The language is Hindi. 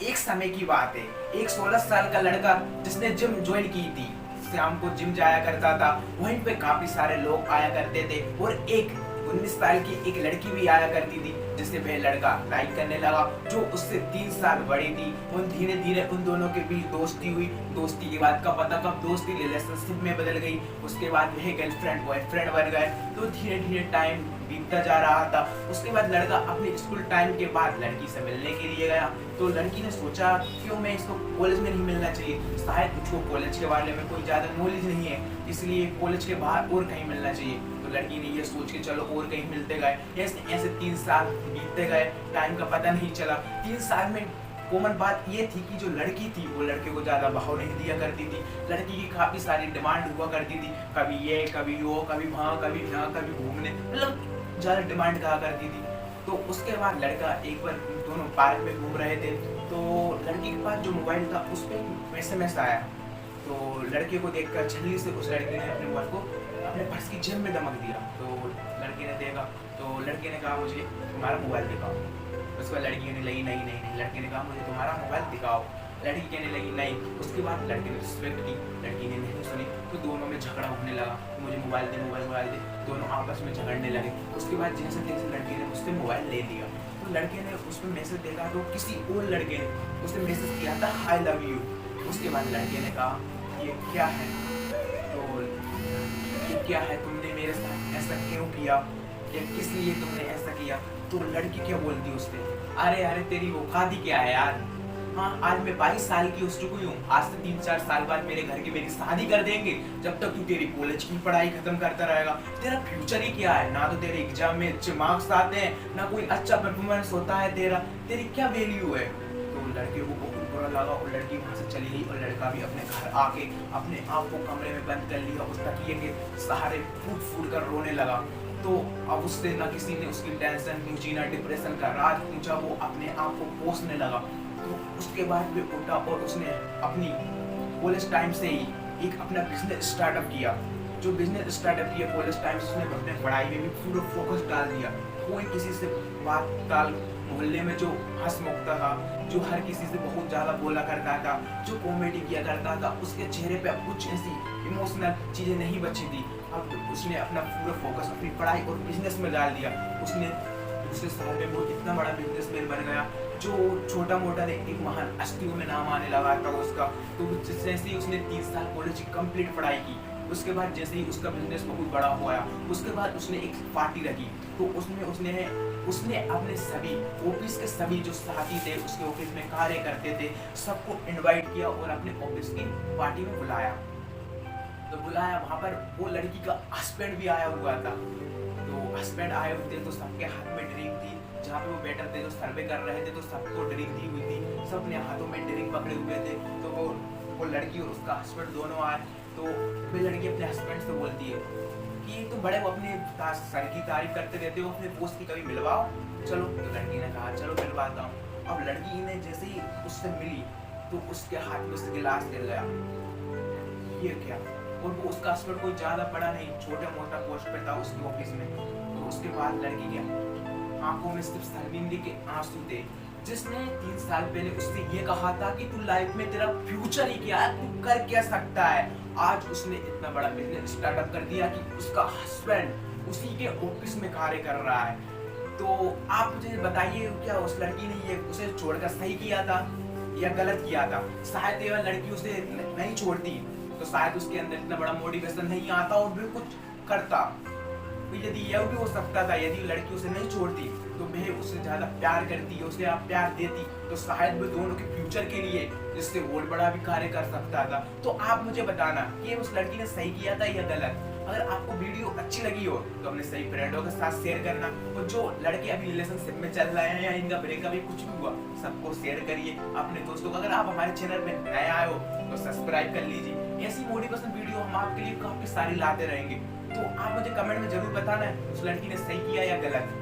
एक समय की बात है, एक 16 साल का लड़का जिसने जिम ज्वाइन की थी, शाम को जिम जाया करता था। वहीं पे काफी सारे लोग आया करते थे और एक 19 साल की एक लड़की भी आया करती थी, जिसे वह लड़का लाइक करने लगा, जो उससे 3 साल बड़ी थी। उन धीरे धीरे उन दोनों के बीच दोस्ती हुई। दोस्ती के बाद का पता कब दोस्ती रिलेशनशिप में बदल गई। उसके बाद वह गर्लफ्रेंड बॉयफ्रेंड बन गए। तो धीरे धीरे टाइम बीतता जा रहा था। उसके बाद लड़का अपने स्कूल टाइम के बाद लड़की से मिलने के लिए गया। तो लड़की ने सोचा क्यों मैं इसको कॉलेज में नहीं मिलना चाहिए, शायद उसको कॉलेज के बारे में कोई ज़्यादा नॉलेज नहीं है, इसलिए कॉलेज के बाहर और कहीं मिलना चाहिए। तो लड़की ने ये सोच के चलो और कहीं मिलते गए। ऐसे ऐसे 3 साल बीतते गए, टाइम का पता नहीं चला। 3 साल में कॉमन बात ये थी कि जो लड़की थी वो लड़के को ज़्यादा भाव नहीं दिया करती थी। लड़की की काफ़ी सारी डिमांड हुआ करती थी, कभी ये कभी वो, कभी वहाँ कभी यहाँ, कभी घूमने, मतलब ज़्यादा डिमांड कहा करती थी। तो उसके बाद लड़का एक बार दोनों पार्क में घूम रहे थे, तो लड़की के पास जो मोबाइल था उस पर SMS आया। तो लड़के को देखकर छल्ली से उस लड़के ने अपने मोबाइल को अपने पर्स की जेब में दमक दिया। तो लड़के ने देखा, तो लड़के ने कहा मुझे तुम्हारा मोबाइल दिखाओ। उसके बाद लड़की कहने लगी नहीं नहीं नहीं। लड़के ने कहा मुझे तुम्हारा मोबाइल दिखाओ। लड़की कहने लगी नहीं। उसके बाद लड़के ने रिस्पेक्ट की, लड़की ने नहीं सुनी। तो दोनों में झगड़ा होने लगा, मुझे मोबाइल दे मोबाइल दे। दोनों आपस में झगड़ने लगे। उसके बाद जैसे तैसे लड़के ने उससे मोबाइल ले लिया। तो लड़के ने उस पर मैसेज देखा, तो किसी और लड़के ने उसे मैसेज किया था आई लव यू। उसके बाद लड़के ने कहा ये क्या है, तो ये क्या है, तुमने मेरे साथ ऐसा क्यों किया, या किस लिए तुमने ऐसा किया। तो लड़की क्या बोलती उससे, अरे अरे तेरी औकात ही क्या है यार। हाँ, आज मैं 22 साल की हो चुकी हूँ, आज से 3-4 साल बाद मेरे घर के मेरी शादी कर देंगे। जब तक तू तेरी कॉलेज की पढ़ाई खत्म करता रहेगा, तेरा फ्यूचर ही क्या है। ना तो तेरे एग्जाम में अच्छे मार्क्स आते हैं, ना कोई अच्छा परफॉर्मेंस होता है तेरा, तेरी क्या वैल्यू है। तो लड़के को बहुत बुरा लगा और लड़की वहाँ से चली गई। और लड़का भी अपने घर आके अपने आप को कमरे में बंद कर लिया, उस तकिए के सहारे फूट फूट कर रोने लगा। तो अब उससे ना किसी ने उसकी टेंशन पूछी, ना डिप्रेशन का राज पूछा, वो अपने आप को कोसने लगा। तो उसके बाद भी उठा और उसने अपनी कॉलेज टाइम से ही एक अपना बिजनेस स्टार्टअप किया। जो बिजनेस स्टार्टअप किया कॉलेज टाइम से, उसने अपने पढ़ाई में भी पूरा फोकस डाल दिया। कोई किसी से बात टाल, मोहल्ले में जो हंसमुखता था, जो हर किसी से बहुत ज़्यादा बोला करता था, जो कॉमेडी किया करता था, उसके चेहरे पे अब कुछ ऐसी इमोशनल चीज़ें नहीं बची थी। अब उसने अपना पूरा फोकस अपनी पढ़ाई और बिजनेस में डाल दिया। उसने दूसरे साल में वो इतना बड़ा बिजनेसमैन बन गया, जो छोटा मोटा नहीं, एक महान हस्तियों में नाम आने लगा था उसका। तो जैसे ही उसने 3 साल कॉलेज की कंप्लीट पढ़ाई की, उसके बाद जैसे ही उसका बिजनेस बहुत बड़ा हुआ, उसके बाद उसने एक पार्टी रखी। तो उसने अपने सभी ऑफिस के सभी जो साथी थे, उसके ऑफिस में कार्य करते थे, सबको इनवाइट किया और अपने ऑफिस की पार्टी में बुलाया। तो बुलाया, वहाँ पर वो लड़की का हस्बैंड भी आया हुआ था। तो हस्बैंड आए हुए थे, तो सबके हाथ में ड्रिंक थी। जहाँ पे वो बैठे थे, जो सर्वे कर रहे थे, तो सबको ड्रिंक दी हुई थी। सब अपने हाथों में ड्रिंक पकड़े हुए थे। तो वो लड़की और उसका हस्बैंड दोनों आए। तो वो लड़की अपने हस्बैंड से बोलती है कि तुम बड़े वो अपने सर की तारीफ करते रहते हो, अपने दोस्त की कभी मिलवाओ चलो। तो लड़की ने कहा चलो मिलवाता हूँ। अब लड़की ने जैसे ही उससे मिली, तो उसके हाथ में से गिलास गिर गया। ये क्या। और वो उसका हस्बैंड कोई ज्यादा बड़ा नहीं, छोटा मोटा पोस्ट पे था उसके ऑफिस में। तो उसके बाद लड़की के आंखों में सिर्फ शर्मिंदगी के आंसू थे। जिसने 3 साल पहले उससे ये कहा था कि तू लाइफ में तेरा फ्यूचर ही क्या है, तू कर क्या सकता है, आज उसने इतना बड़ा बिजनेस स्टार्टअप कर दिया कि उसका हस्बैंड उसी के ऑफिस में कार्य कर रहा है। तो आप मुझे बताइए, क्या उस लड़की ने ये उसे छोड़कर सही किया था या गलत किया था। शायद ये लड़की उसे नहीं छोड़ती, तो शायद उसके अंदर इतना बड़ा मोटिवेशन नहीं आता और भी कुछ करता। तो यदि यह भी हो सकता था, यदि लड़की उसे नहीं छोड़ती तो वह उससे ज्यादा प्यार करती, उसे आप प्यार देती, तो शायद वो दोनों के फ्यूचर के लिए इससे और बड़ा भी कार्य कर सकता था। तो आप मुझे बताना कि उस लड़की ने सही किया था या गलत। अगर आपको वीडियो अच्छी लगी हो तो अपने सही फ्रेंडों के साथ शेयर करना। और जो लड़के अभी रिलेशनशिप में चल रहे हैं या इनका ब्रेकअप कुछ भी हुआ, सबको शेयर करिए अपने दोस्तों को। अगर आप हमारे चैनल में नए आए हो तो सब्सक्राइब कर लीजिए। ऐसी मोटिवेशन वीडियो हम आपके लिए काफी सारी लाते रहेंगे। तो आप मुझे कमेंट में जरूर बताना है उस लड़की ने सही किया या गलत।